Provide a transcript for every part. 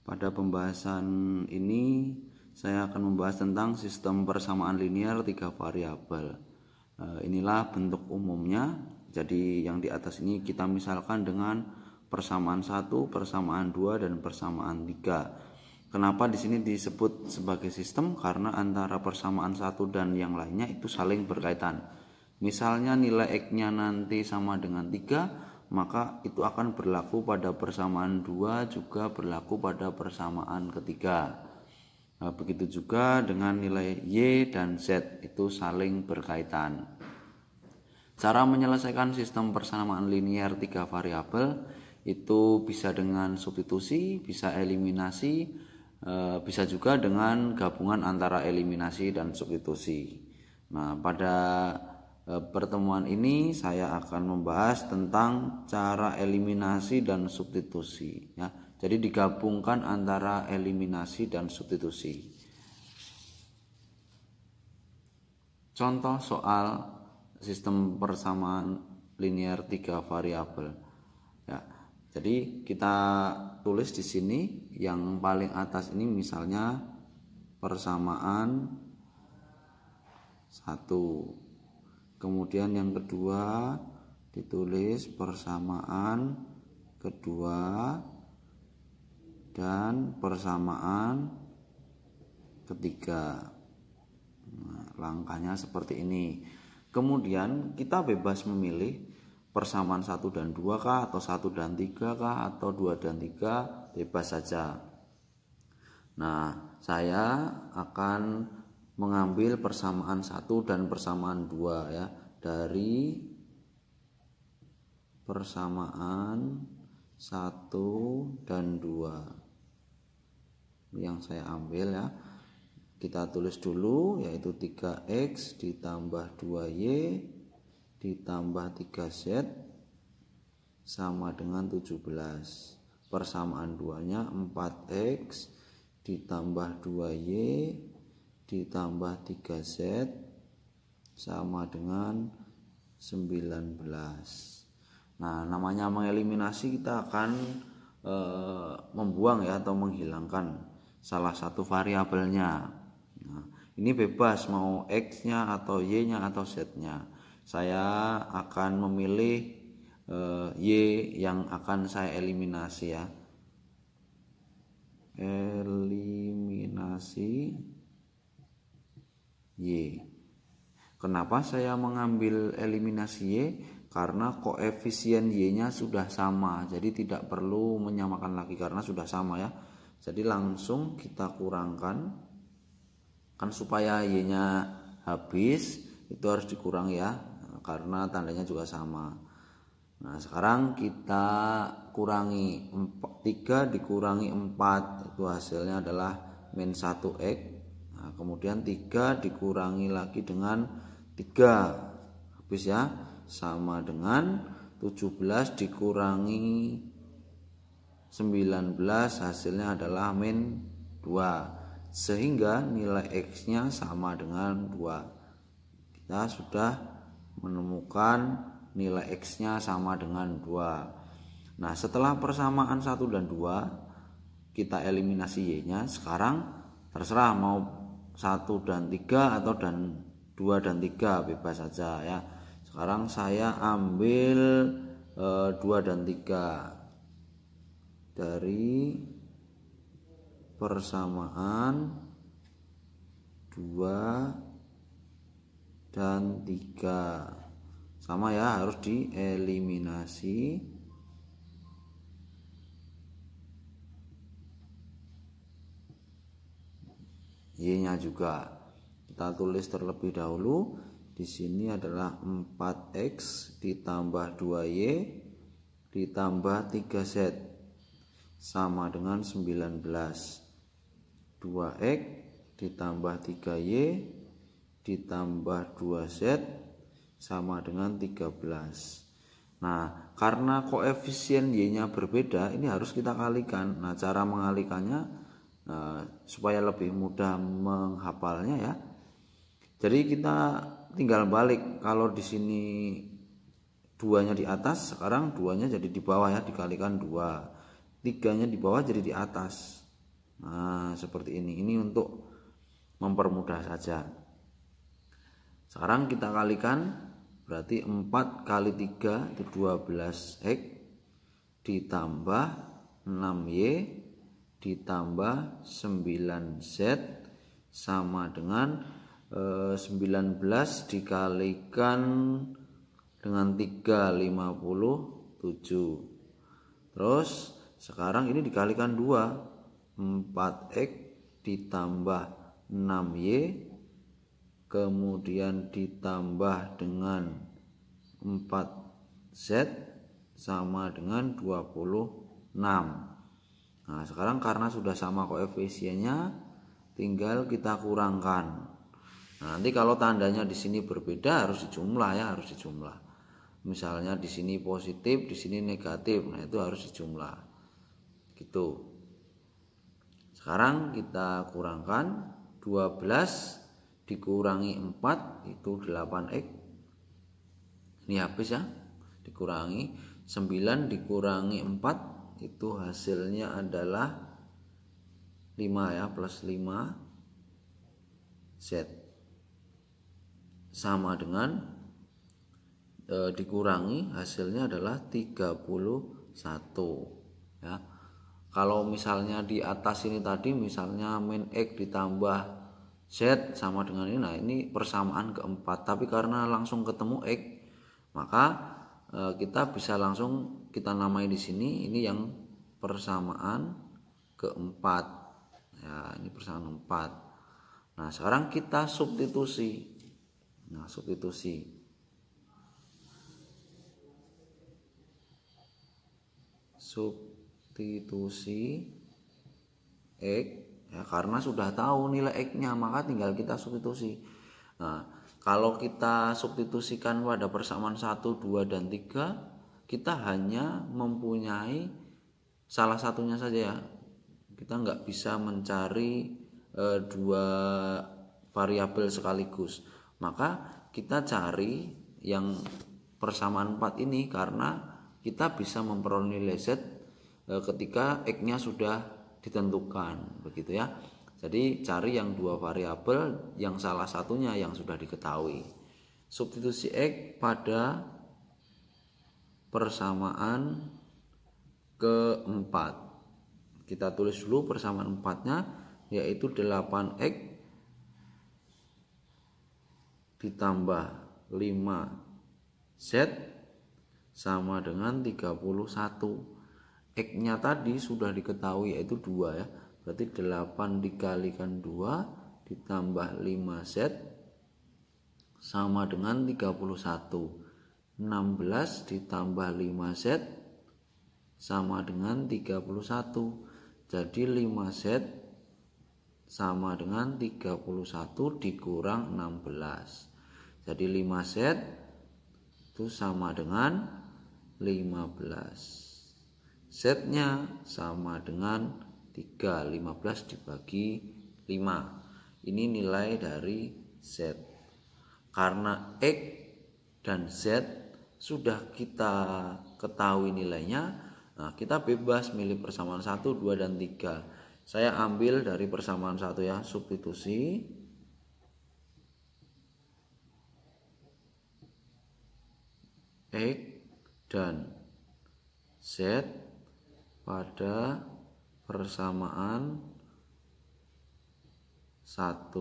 Pada pembahasan ini saya akan membahas tentang sistem persamaan linear 3 variabel. Inilah bentuk umumnya. Jadi yang di atas ini kita misalkan dengan persamaan 1, persamaan 2 dan persamaan 3. Kenapa di sini disebut sebagai sistem? Karena antara persamaan 1 dan yang lainnya itu saling berkaitan. Misalnya nilai X-nya nanti sama dengan 3, maka itu akan berlaku pada persamaan 2, juga berlaku pada persamaan ketiga. Begitu juga dengan nilai Y dan Z, itu saling berkaitan. Cara menyelesaikan sistem persamaan linear 3 variabel itu bisa dengan substitusi, bisa eliminasi, bisa juga dengan gabungan antara eliminasi dan substitusi. Nah, pada pertemuan ini saya akan membahas tentang cara eliminasi dan substitusi ya. Jadi digabungkan antara eliminasi dan substitusi. Contoh soal sistem persamaan linear 3 variabel ya. Jadi kita tulis di sini yang paling atas ini misalnya persamaan 1. Kemudian yang kedua ditulis persamaan kedua dan persamaan ketiga. Nah, langkahnya seperti ini. Kemudian kita bebas memilih persamaan 1 dan 2 kah, atau 1 dan 3 kah, atau 2 dan 3, bebas saja. Nah, saya akan mengambil persamaan 1 dan persamaan 2 ya, dari persamaan 1 dan 2 yang saya ambil ya. Kita tulis dulu, yaitu 3x ditambah 2y ditambah 3z sama dengan 17. Persamaan 2-nya 4x ditambah 2y ditambah 3z sama dengan 19. Nah, namanya mengeliminasi, kita akan membuang ya, atau menghilangkan salah satu variabelnya. Nah, ini bebas mau x-nya atau y-nya atau z-nya. Saya akan memilih y yang akan saya eliminasi ya. Eliminasi Y. Kenapa saya mengambil eliminasi Y? Karena koefisien Y-nya sudah sama, jadi tidak perlu menyamakan lagi karena sudah sama ya. Jadi langsung kita kurangkan, kan supaya Y-nya habis itu harus dikurang ya, karena tandanya juga sama. Nah, sekarang kita kurangi 3 dikurangi 4, itu hasilnya adalah min 1x. Nah, kemudian 3 dikurangi lagi dengan 3, habis ya, sama dengan 17 dikurangi 19, hasilnya adalah min 2, sehingga nilai x nya sama dengan 2. Kita sudah menemukan nilai x nya sama dengan 2. Nah, setelah persamaan 1 dan 2 kita eliminasi y nya. Sekarang terserah mau 1 dan 3 atau 2 dan 3, bebas saja ya. Sekarang saya ambil 2 dan 3 dari persamaan 2 dan 3. Sama ya, harus dieliminasi. Y-nya juga kita tulis terlebih dahulu. Di sini adalah 4x ditambah 2y ditambah 3z sama dengan 19. 2x ditambah 3y ditambah 2z sama dengan 13. Nah, karena koefisien y-nya berbeda, ini harus kita kalikan. Nah, cara mengalikannya supaya lebih mudah menghafalnya ya. Jadi kita tinggal balik, kalau di sini 2-nya di atas, sekarang 2-nya jadi di bawah ya, dikalikan 2. 3-nya di bawah jadi di atas. Nah, seperti ini. Ini untuk mempermudah saja. Sekarang kita kalikan, berarti 4 kali 3 itu 12X ditambah 6Y ditambah 9Z sama dengan 19 dikalikan dengan 3, 57. Terus sekarang ini dikalikan 2, 4X ditambah 6Y kemudian ditambah dengan 4Z sama dengan 26. Nah, sekarang karena sudah sama koefisiennya, tinggal kita kurangkan. Nah, nanti kalau tandanya di sini berbeda harus dijumlah ya, harus dijumlah. Misalnya di sini positif, di sini negatif. Nah, itu harus dijumlah. Gitu. Sekarang kita kurangkan 12 dikurangi 4 itu 8X. Ini habis ya. Dikurangi 9 dikurangi 4 itu hasilnya adalah 5 ya, plus 5Z sama dengan dikurangi hasilnya adalah 31 ya. Kalau misalnya di atas ini tadi misalnya min X ditambah Z sama dengan ini, nah ini persamaan keempat. Tapi karena langsung ketemu X, maka kita bisa langsung kita namai di sini. Ini yang persamaan keempat. Ya, ini persamaan 4. Nah, sekarang kita substitusi. Nah, substitusi. Substitusi X. Ya, karena sudah tahu nilai X-nya maka tinggal kita substitusi. Nah, kalau kita substitusikan pada persamaan 1, 2, dan 3, kita hanya mempunyai salah satunya saja ya. Kita nggak bisa mencari dua variabel sekaligus. Maka kita cari yang persamaan 4 ini karena kita bisa memperoleh nilai Z ketika X-nya sudah ditentukan, begitu ya. Jadi cari yang dua variabel yang salah satunya yang sudah diketahui. Substitusi X pada persamaan keempat. Kita tulis dulu persamaan 4-nya, yaitu 8X ditambah 5Z sama dengan 31. X-nya tadi sudah diketahui yaitu 2 ya. Berarti 8 dikalikan 2 ditambah 5Z sama dengan 31. 16 ditambah 5Z sama dengan 31. Jadi 5Z sama dengan 31 dikurang 16. Jadi 5Z itu sama dengan 15. Z-nya sama dengan 3, 15 dibagi 5. Ini nilai dari Z. Karena X dan Z sudah kita ketahui nilainya, nah kita bebas milih persamaan 1, 2, dan 3. Saya ambil dari persamaan 1 ya, substitusi. X dan Z pada persamaan 1.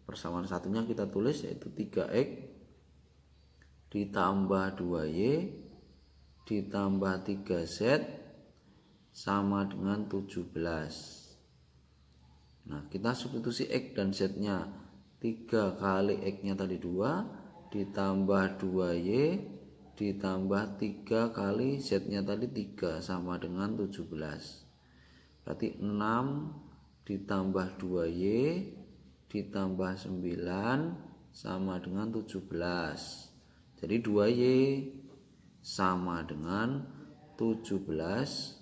Persamaan satunya kita tulis yaitu 3X ditambah 2Y ditambah 3Z sama dengan 17. Nah, kita substitusi X dan Z-nya. 3 kali X-nya tadi 2 ditambah 2Y ditambah 3 kali Z-nya tadi 3 sama dengan 17. Berarti 6 ditambah 2Y ditambah 9 sama dengan 17. Jadi 2Y sama dengan 17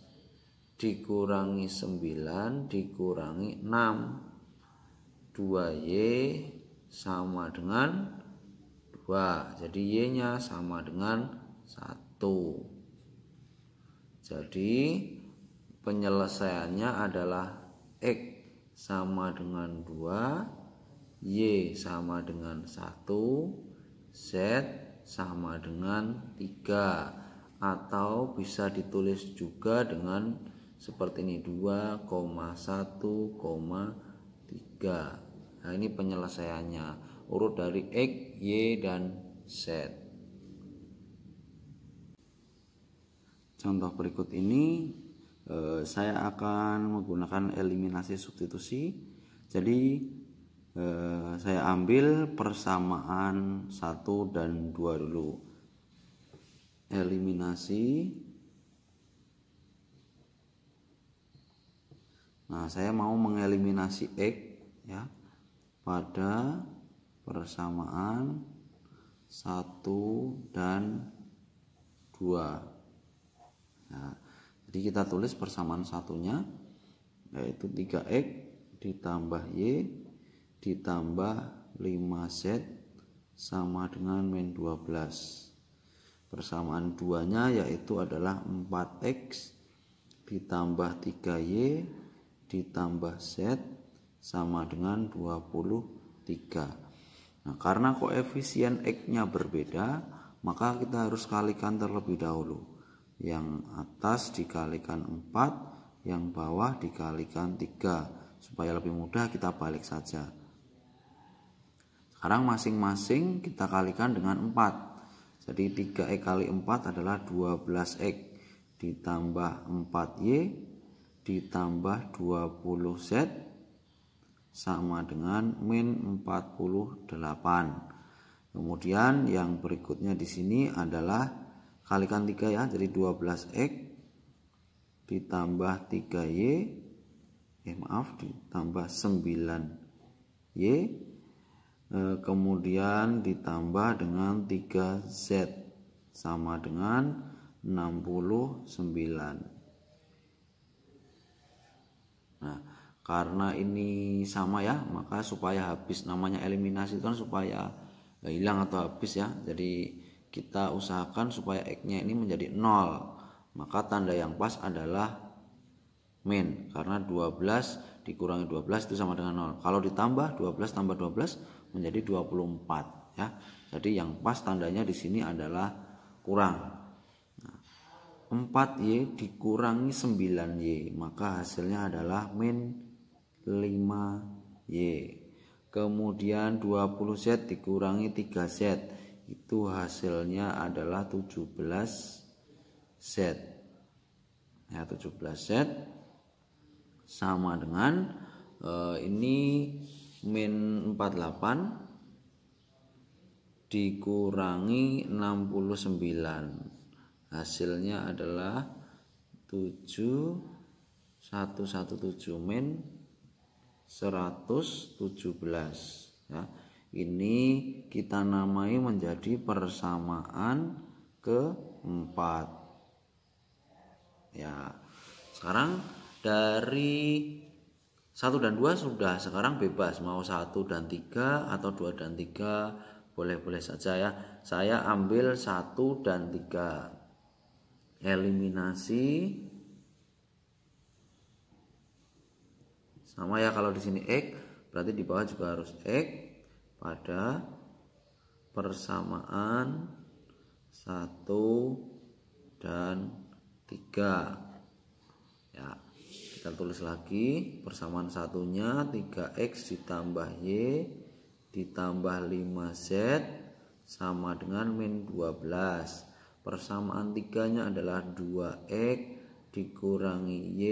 dikurangi 9 dikurangi 6. 2Y sama dengan 2. Jadi Y-nya sama dengan 1. Jadi penyelesaiannya adalah X sama dengan 2, Y sama dengan 1, Z sama dengan 3, atau bisa ditulis juga dengan seperti ini 2,1,3. Nah, ini penyelesaiannya urut dari X, Y, dan Z. Contoh berikut ini saya akan menggunakan eliminasi substitusi. Jadi saya ambil persamaan 1 dan 2 dulu. Eliminasi. Nah, saya mau mengeliminasi X ya pada persamaan 1 dan 2. Nah, jadi kita tulis persamaan satunya yaitu 3X ditambah Y ditambah 5Z sama dengan min 12. Persamaan 2-nya yaitu adalah 4X ditambah 3Y ditambah Z sama dengan 23. Nah, karena koefisien X-nya berbeda, maka kita harus kalikan terlebih dahulu. Yang atas dikalikan 4, yang bawah dikalikan 3. Supaya lebih mudah kita balik saja. Sekarang masing-masing kita kalikan dengan 4. Jadi 3X kali 4 adalah 12X ditambah 4Y ditambah 20Z sama dengan min 48. Kemudian yang berikutnya di sini adalah kalikan 3 ya. Jadi 12X ditambah 3Y ditambah 9Y kemudian ditambah dengan 3Z sama dengan 69. Nah, karena ini sama ya, maka supaya habis, namanya eliminasi itu kan supaya hilang atau habis ya. Jadi kita usahakan supaya X-nya ini menjadi 0. Maka tanda yang pas adalah min, karena 12 dikurangi 12 itu sama dengan 0. Kalau ditambah 12 tambah 12 menjadi 24 ya. Jadi yang pas tandanya di sini adalah kurang. Nah, 4Y dikurangi 9Y, maka hasilnya adalah min 5Y. Kemudian 20Z dikurangi 3Z, itu hasilnya adalah 17Z. Ya, 17Z sama dengan ini min 48 dikurangi 69, hasilnya adalah 7117 min 117 ya. Ini kita namai menjadi persamaan keempat ya. Sekarang dari 1 dan 2 sudah, sekarang bebas mau 1 dan 3 atau 2 dan 3 boleh-boleh saja ya. Saya ambil 1 dan 3. Eliminasi. Sama ya, kalau di sini X berarti di bawah juga harus X pada persamaan 1 dan 3 ya. Kita tulis lagi persamaan satunya 3X ditambah Y ditambah 5Z sama dengan min 12. Persamaan 3-nya adalah 2X dikurangi Y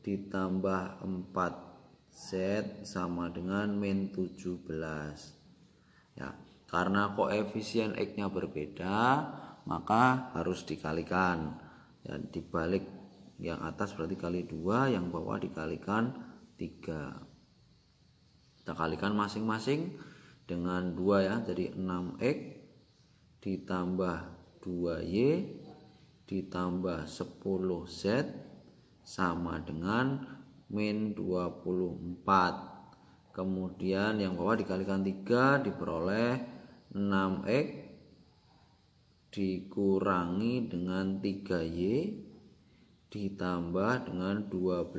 ditambah 4Z sama dengan min 17 ya. Karena koefisien X-nya berbeda, maka harus dikalikan ya. Dibalik yang atas berarti kali 2, yang bawah dikalikan 3. Kita kalikan masing-masing dengan 2 ya. Jadi 6X ditambah 2Y ditambah 10Z sama dengan min 24. Kemudian yang bawah dikalikan 3 diperoleh 6X dikurangi dengan 3Y ditambah dengan 12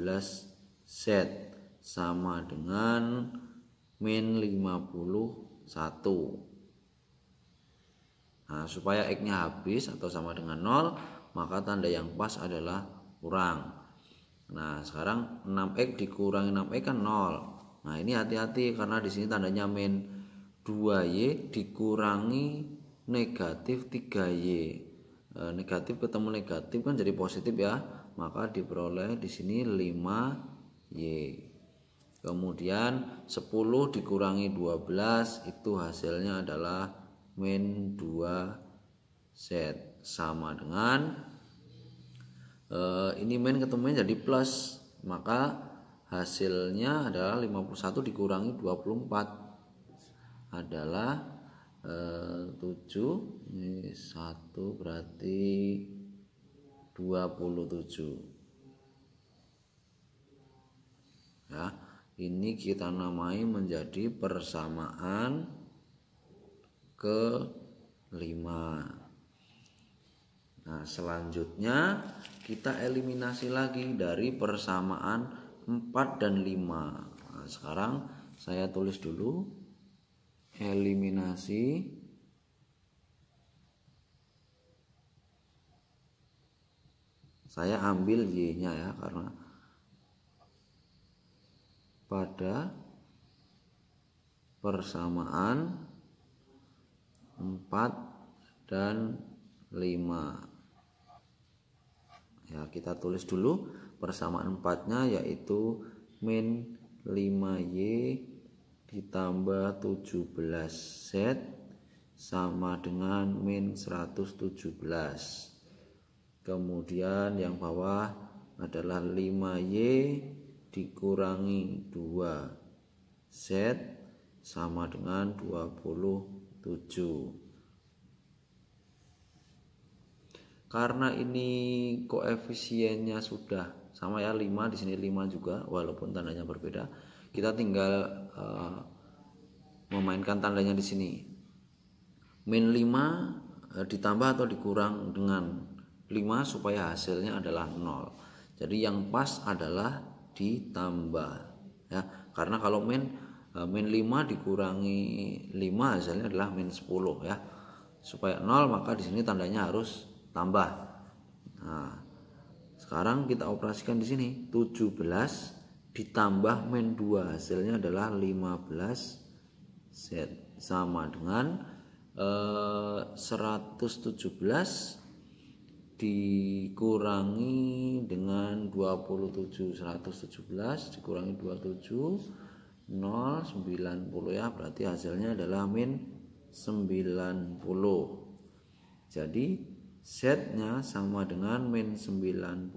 Z sama dengan min 51. Nah, supaya X-nya habis atau sama dengan 0, maka tanda yang pas adalah kurang. Nah, sekarang 6X dikurangi 6X kan 0. Nah, ini hati-hati karena di sini tandanya min 2Y dikurangi negatif 3Y. Negatif ketemu negatif kan jadi positif ya. Maka diperoleh di sini 5Y. Kemudian 10 dikurangi 12 itu hasilnya adalah min 2Z sama dengan ini min ketemu jadi plus, maka hasilnya adalah 51 dikurangi 24 adalah 7. Ini 1 berarti 27 ya. Ini kita namai menjadi persamaan ke-5. Nah, selanjutnya kita eliminasi lagi dari persamaan 4 dan 5. Nah, sekarang saya tulis dulu eliminasi saya ambil Y-nya ya, karena pada persamaan 4 dan 5 ya, kita tulis dulu persamaan 4-nya yaitu min 5Y ditambah 17Z sama dengan min 117. Kemudian yang bawah adalah 5Y dikurangi 2Z sama dengan 27. Karena ini koefisiennya sudah sama ya, 5 di sini 5 juga walaupun tandanya berbeda, kita tinggal memainkan tandanya di sini. Min 5 ditambah atau dikurang dengan 5 supaya hasilnya adalah 0. Jadi yang pas adalah ditambah ya. Karena kalau min 5 dikurangi 5 hasilnya adalah min 10 ya. Supaya 0 maka di sini tandanya harus tambah. Nah, sekarang kita operasikan di sini 17 ditambah min 2 hasilnya adalah 15Z sama dengan 117 dikurangi dengan 27. 117 dikurangi 27 0 90 ya, berarti hasilnya adalah min 90. Jadi Z-nya sama dengan min 90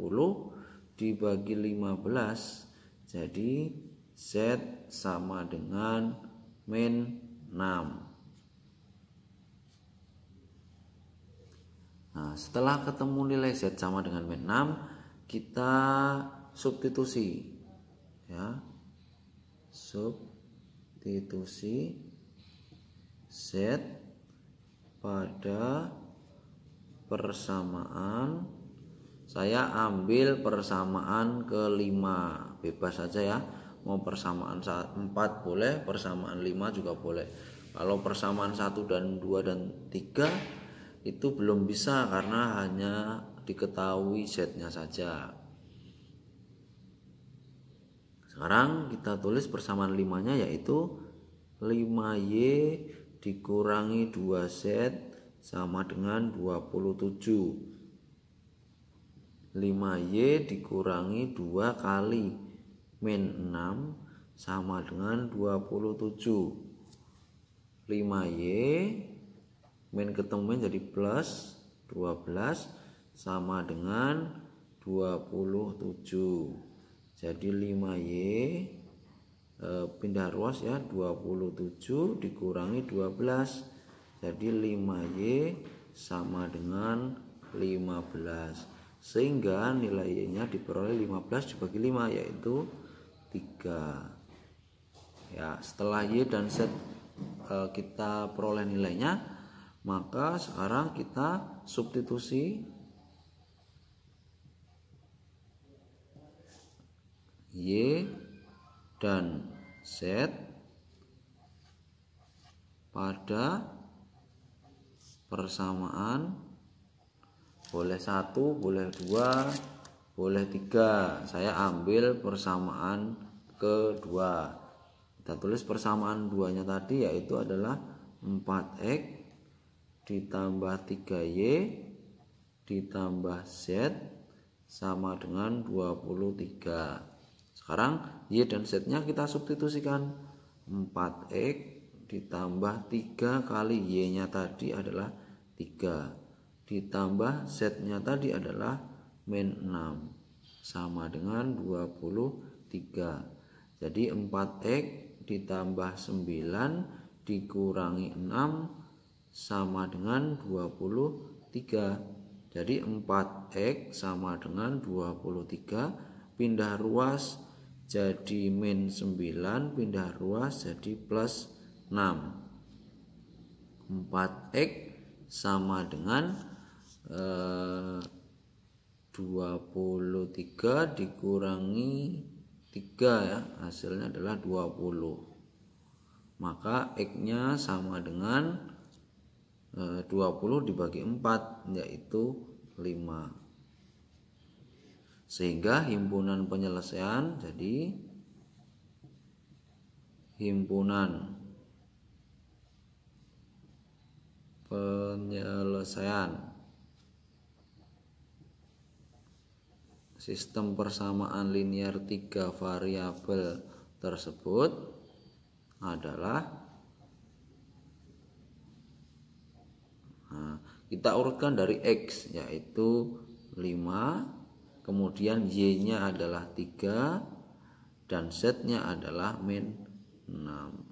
dibagi 15. Jadi Z sama dengan min 6. Nah, setelah ketemu nilai Z sama dengan min 6, kita substitusi ya. Substitusi Z pada persamaan, saya ambil persamaan ke-5, bebas saja ya, mau persamaan 4 boleh, persamaan 5 juga boleh. Kalau persamaan 1 dan 2 dan 3 itu belum bisa karena hanya diketahui Z-nya saja. Sekarang kita tulis persamaan 5-nya yaitu 5Y dikurangi 2Z sama dengan 27. 5Y dikurangi 2 kali min 6 sama dengan 27. 5Y min ketemu jadi plus 12 sama dengan 27. Jadi 5Y pindah ruas ya, 27 dikurangi 12. Jadi 5Y sama dengan 15. Sehingga nilai Y-nya diperoleh 15 dibagi 5 yaitu 3. Ya, setelah Y dan Z kita peroleh nilainya, maka sekarang kita substitusi Y dan Z pada persamaan, boleh 1, boleh 2, boleh 3. Saya ambil persamaan kedua. Kita tulis persamaan 2-nya tadi, yaitu adalah 4X ditambah 3Y ditambah Z sama dengan 23. Sekarang Y dan Z-nya kita substitusikan. 4X ditambah 3 kali Y-nya tadi adalah 3. Ditambah Z-nya tadi adalah min 6. Sama dengan 23. Jadi 4X ditambah 9 dikurangi 6 sama dengan 23. Jadi 4X sama dengan 23, pindah ruas jadi min 9, pindah ruas jadi plus 6. 4X sama dengan 23 dikurangi 3 ya, hasilnya adalah 20. Maka X-nya sama dengan 20 dibagi 4, yaitu 5. Sehingga himpunan penyelesaian, jadi himpunan penyelesaian sistem persamaan linear 3 variabel tersebut adalah, kita urutkan dari X, yaitu 5, kemudian Y-nya adalah 3 dan Z-nya adalah min 6.